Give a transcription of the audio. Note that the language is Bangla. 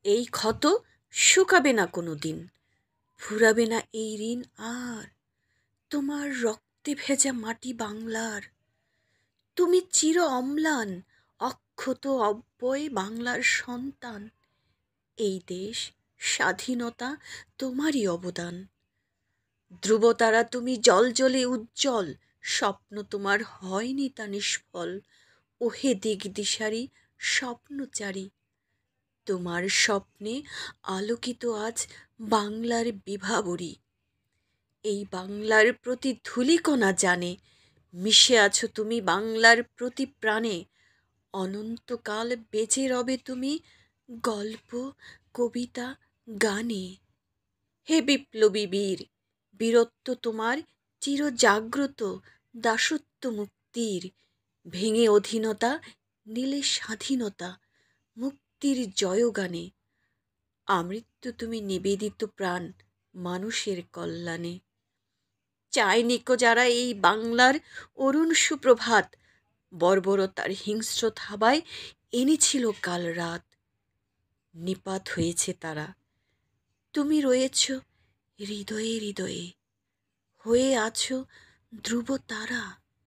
এই ক্ষত শুকাবে না কোনো দিন, ফুরাবে না এই ঋণ আর। তোমার রক্তে ভেজা মাটি বাংলার, তুমি চির অম্লান, অক্ষত অব্যয় বাংলার সন্তান। এই দেশ স্বাধীনতা তোমারই অবদান। ধ্রুবতারা তুমি জ্বলজ্বলে উজ্জ্বল, স্বপ্ন তোমার হয়নি তা নিষ্ফল। ওহে দিগদিশারি স্বপ্নচারী, তোমার স্বপ্নে আলোকিত আজ বাংলার বিভাবরী। এই বাংলার প্রতি ধূলিকণা জানে, মিশে আছো তুমি বাংলার প্রতি প্রাণে। অনন্তকাল বেঁচে রবে তুমি গল্প, কবিতা, গানে। হে বিপ্লবী বীর, বীরত্ব তোমার চিরজাগ্রত, দাসত্ব মুক্তির। ভেঙে অধীনতা, নিলে স্বাধীনতা, মুক্তির জয়গানে। আমৃত্যু তুমি নিবেদিত প্রাণ মানুষের কল্যাণে। চায়নিকো যারা এই বাংলার অরুণ সুপ্রভাত, বর্বরতার হিংস্র থাবায় এনেছিল কাল রাত। নিপাত হয়েছে তারা, তুমি রয়েছ হৃদয়ে হৃদয়ে, হয়ে আছো ধ্রুব তারা।